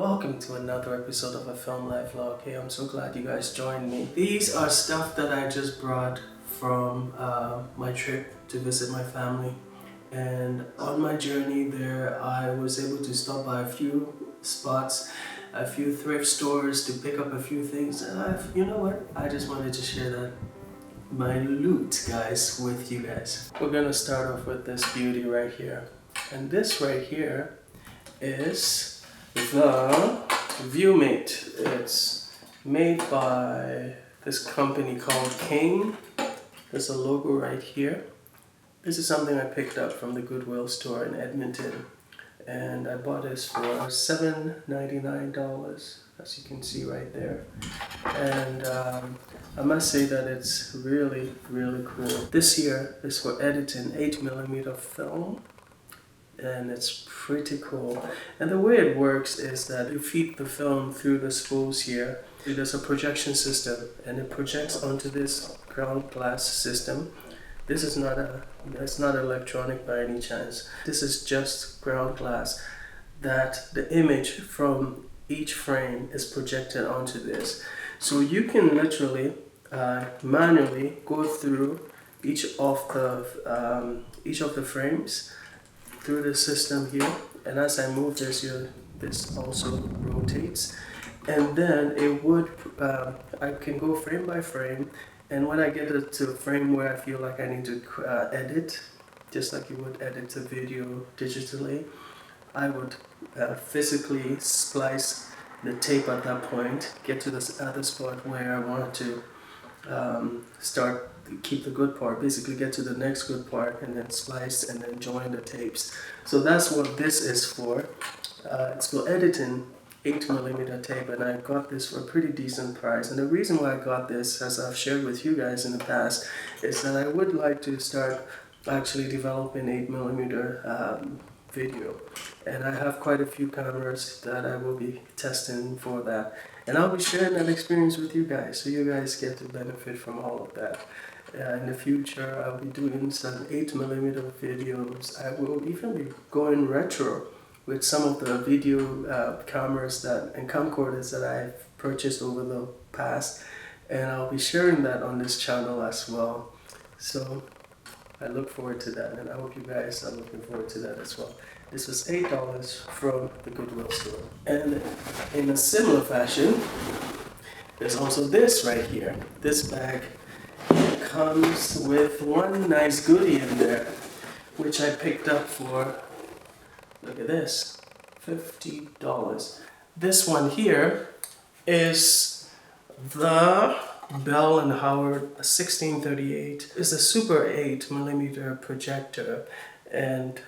welcome to another episode of a Film Life Vlog. Hey, I'm so glad you guys joined me. These are stuff that I just brought from my trip to visit my family. And on my journey there, I was able to stop by a few spots, a few thrift stores to pick up a few things. And you know what? I just wanted to share that my loot, guys, with you guys. We're gonna start off with this beauty right here. And this right here is the ViewMate. It's made by this company called Canon. There's a logo right here. This is something I picked up from the Goodwill store in Edmonton, and I bought this for $7.99, as you can see right there. And I must say that it's really cool. This here is for editing 8mm film, and it's pretty cool. And the way it works is that you feed the film through the spools here. There's a projection system, and it projects onto this ground glass system. This is it's not electronic by any chance. This is just ground glass that the image from each frame is projected onto this. So you can literally manually go through each of the frames through the system here, and as I move this here, this also rotates, and then it would I can go frame by frame, and when I get to a frame where I feel like I need to edit, just like you would edit a video digitally, I would physically splice the tape at that point, get to this other spot where I want to keep the good part, basically get to the next good part, and then splice and then join the tapes. So that's what this is for. It's for editing 8mm tape, and I got this for a pretty decent price. And the reason why I got this, as I've shared with you guys in the past, is that I would like to start actually developing 8mm video, and I have quite a few cameras that I will be testing for that, and I'll be sharing that experience with you guys, so you guys get to benefit from all of that. In the future, I'll be doing some 8mm videos. I will even be going retro with some of the video cameras and camcorders that I've purchased over the past, and I'll be sharing that on this channel as well. So I look forward to that, and I hope you guys are looking forward to that as well. This was $8 from the Goodwill store. And in a similar fashion, there's also this right here. This bag comes with one nice goodie in there, which I picked up for, look at this, $50. This one here is the Bell & Howard 1638. It's a Super 8mm projector, and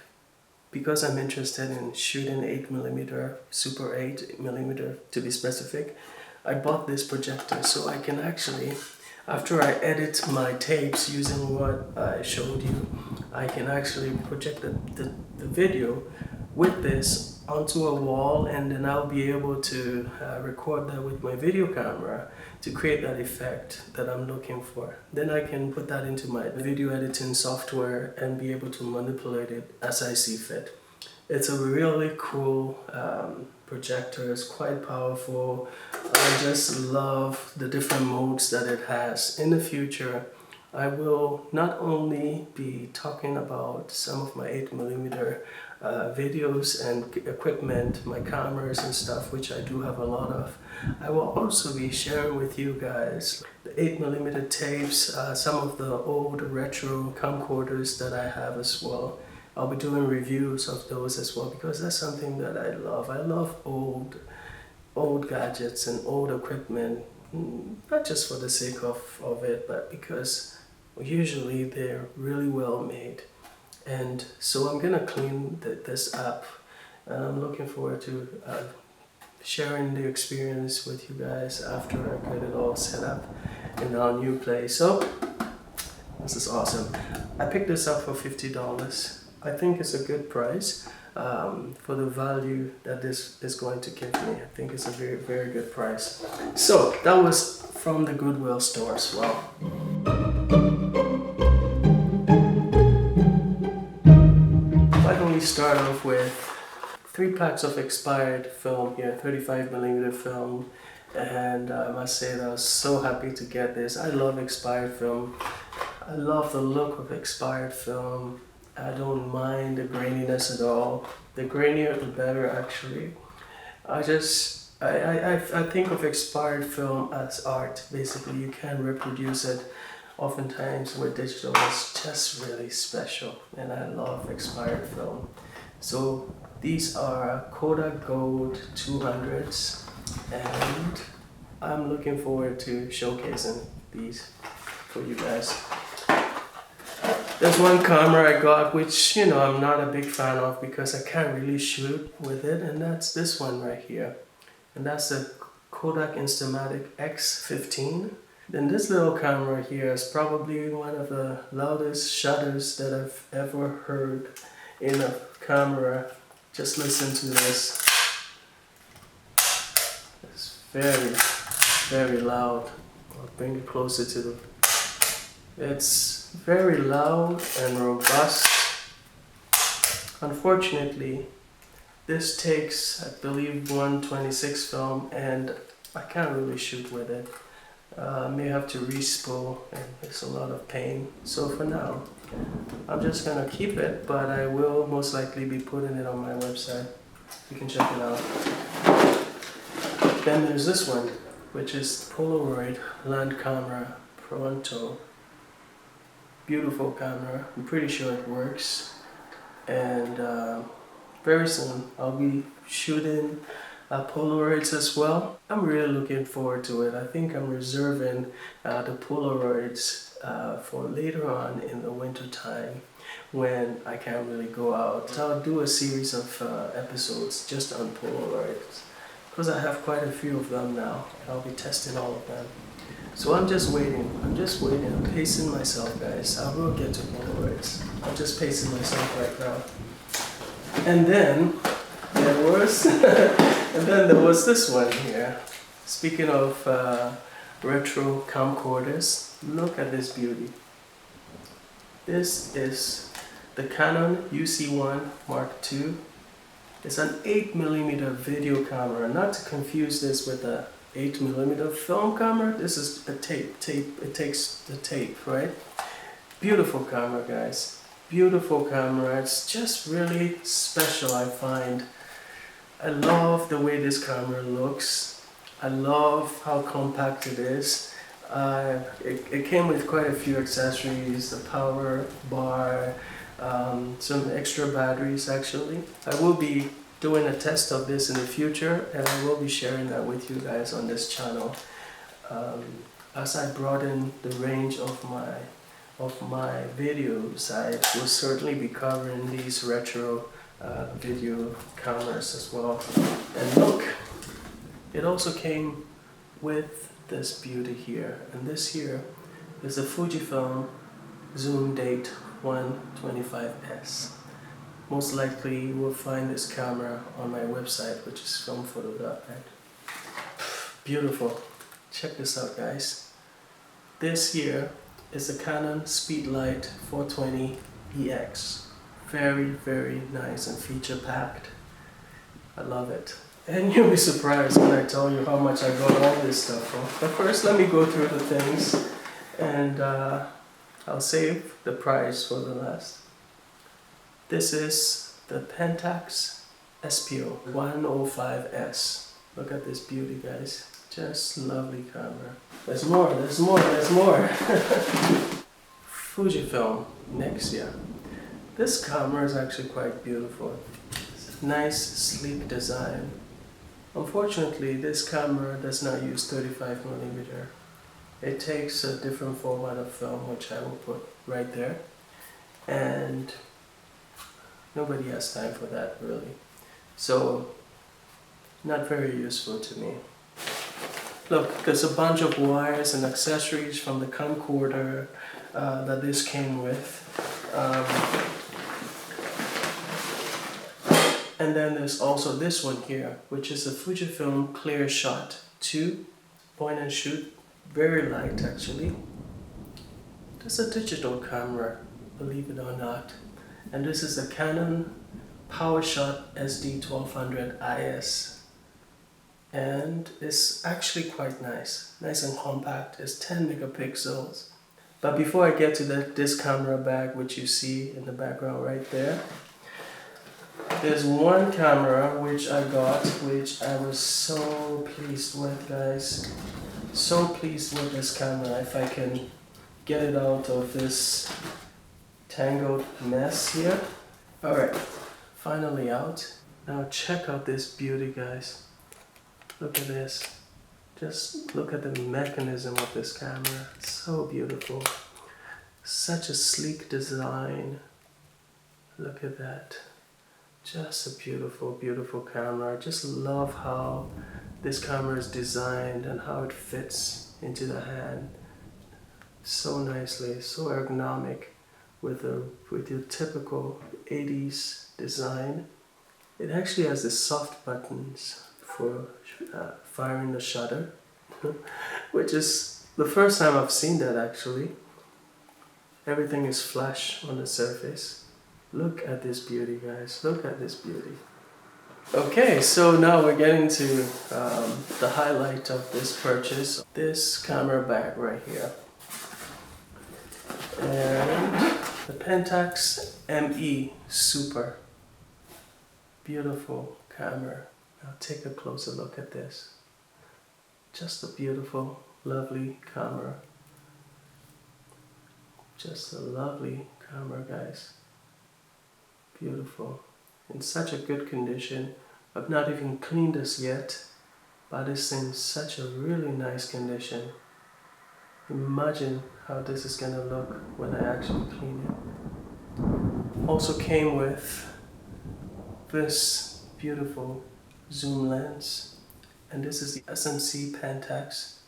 because I'm interested in shooting 8mm, Super 8mm to be specific, I bought this projector so I can actually, after I edit my tapes using what I showed you, I can actually project the video with this onto a wall, and then I'll be able to record that with my video camera to create that effect that I'm looking for. Then I can put that into my video editing software and be able to manipulate it as I see fit. It's a really cool projector. It's quite powerful. I just love the different modes that it has. In the future, I will not only be talking about some of my 8mm videos and equipment, my cameras and stuff, which I do have a lot of. I will also be sharing with you guys the 8mm tapes, some of the old retro camcorders that I have as well. I'll be doing reviews of those as well, because that's something that I love. I love old gadgets and old equipment, not just for the sake of it, but because usually they're really well made. And so I'm gonna clean this up, and I'm looking forward to sharing the experience with you guys after I get it all set up in our new place. So this is awesome. I picked this up for $50. I think it's a good price for the value that this is going to give me. I think it's a very good price. So that was from the Goodwill store as well. Why don't we start off with 3 packs of expired film here, 35mm film, and I must say that I was so happy to get this. I love expired film. I love the look of expired film. I don't mind the graininess at all. The grainier the better, actually. I think of expired film as art. Basically, you can reproduce it. Oftentimes with digital, it's just really special, and I love expired film. So these are Kodak Gold 200s, and I'm looking forward to showcasing these for you guys. There's one camera I got which, you know, I'm not a big fan of because I can't really shoot with it, and that's this one right here. And that's the Kodak Instamatic X15. Then this little camera here is probably one of the loudest shutters that I've ever heard in a camera. Just listen to this. It's very, very loud. I'll bring it closer to the... It's very loud and robust. Unfortunately, this takes, I believe, 126 film, and I can't really shoot with it. I may have to re-spo, and it's a lot of pain. So for now, I'm just gonna keep it, but I will most likely be putting it on my website. You can check it out. Then there's this one, which is Polaroid Land Camera Pronto. Beautiful camera. I'm pretty sure it works. And very soon I'll be shooting Polaroids as well. I'm really looking forward to it. I think I'm reserving the Polaroids for later on in the winter time when I can't really go out. So I'll do a series of episodes just on Polaroids because I have quite a few of them now. I'll be testing all of them. So I'm just waiting. I'm pacing myself, guys. I will get to Polaroids. I'm just pacing myself right now. And then there was this one here. Speaking of retro camcorders, look at this beauty. This is the Canon UC1 Mark II. It's an 8mm video camera. Not to confuse this with a 8mm film camera. This is a tape. It takes the tape, right? Beautiful camera, guys. Beautiful camera. It's just really special, I find. I love the way this camera looks. I love how compact it is. It came with quite a few accessories, the power bar, some extra batteries actually. I will be doing a test of this in the future, and I will be sharing that with you guys on this channel. As I broaden the range of my videos, I will certainly be covering these retro video cameras as well. And look, it also came with this beauty here, and this here is a Fujifilm Zoom Date 125S. Most likely you will find this camera on my website, which is filmphoto.net. Beautiful. Check this out, guys. This here is a Canon Speedlight 420EX. Very, very nice and feature packed. I love it. And you'll be surprised when I tell you how much I got all this stuff from. But first, let me go through the things, and I'll save the price for the last. This is the Pentax Spo 105S. Look at this beauty, guys. Just lovely camera. There's more, there's more, there's more. Fujifilm Nexia. This camera is actually quite beautiful. It's a nice, sleek design. Unfortunately, this camera does not use 35mm. It takes a different format of film, which I will put right there. And nobody has time for that, really. So, not very useful to me. Look, there's a bunch of wires and accessories from the camcorder that this came with. And then there's also this one here, which is a Fujifilm Clear Shot 2 point and shoot. Very light, actually. It's a digital camera, believe it or not. And this is a Canon PowerShot SD1200 IS, and it's actually quite nice and compact. It's 10 megapixels. But before I get to this camera bag, which you see in the background right there, there's one camera which I got, which I was so pleased with, guys. So pleased with this camera. If I can get it out of this tangled mess here. Alright, finally out. Now check out this beauty, guys. Look at this. Just look at the mechanism of this camera. It's so beautiful. Such a sleek design. Look at that. Just a beautiful, beautiful camera. I just love how this camera is designed and how it fits into the hand so nicely, so ergonomic with your typical 80s design. It actually has the soft buttons for firing the shutter, which is the first time I've seen that actually. Everything is flush on the surface. Look at this beauty, guys. Look at this beauty. Okay, so now we're getting to the highlight of this purchase. This camera bag right here. And the Pentax ME Super. Beautiful camera. Now take a closer look at this. Just a beautiful, lovely camera. Just a lovely camera, guys. Beautiful. In such a good condition. I've not even cleaned this yet, but it's in such a really nice condition. Imagine how this is gonna look when I actually clean it. Also came with this beautiful zoom lens, and this is the SMC Pentax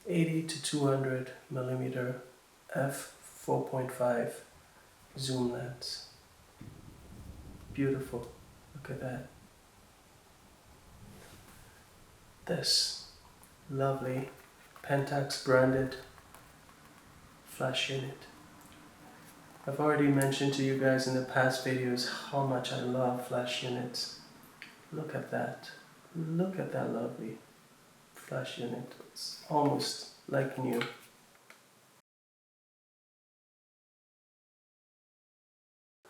80 to 200 millimeter f4.5 zoom lens. Beautiful. Look at that. This lovely Pentax branded flash unit. I've already mentioned to you guys in the past videos how much I love flash units. Look at that. Look at that lovely flash unit. It's almost like new.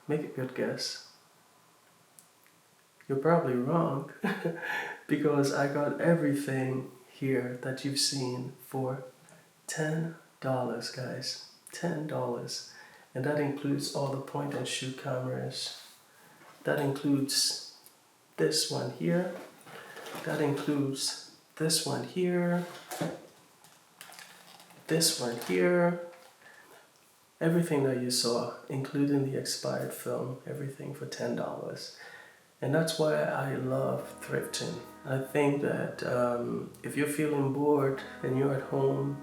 Make a good guess. You're probably wrong because I got everything here that you've seen for $10, guys. $10. And that includes all the point and shoot cameras. That includes this one here. That includes this one here. This one here. Everything that you saw, including the expired film, everything for $10. And that's why I love thrifting. I think that if you're feeling bored and you're at home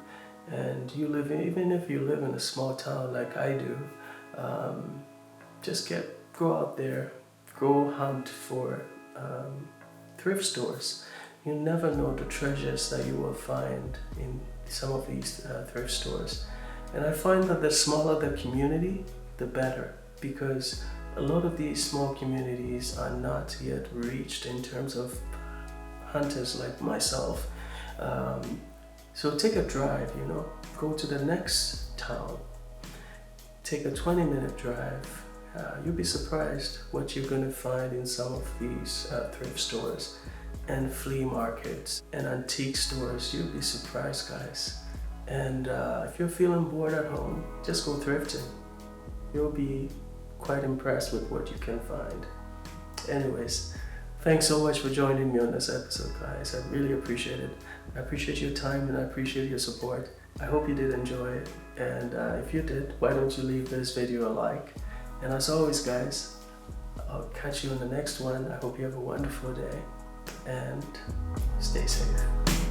and you live in, even if you live in a small town like I do, just go out there, go hunt for thrift stores. You never know the treasures that you will find in some of these thrift stores. And I find that the smaller the community, the better, because a lot of these small communities are not yet reached in terms of hunters like myself. So take a drive, go to the next town, take a 20-minute drive. You'll be surprised what you're going to find in some of these thrift stores and flea markets and antique stores. You'll be surprised, guys. And if you're feeling bored at home, just go thrifting. You'll be quite impressed with what you can find. Anyways, thanks so much for joining me on this episode, guys. I really appreciate it. I appreciate your time and I appreciate your support. I hope you did enjoy it, and if you did, why don't you leave this video a like. And as always, guys, I'll catch you in the next one. I hope you have a wonderful day and stay safe.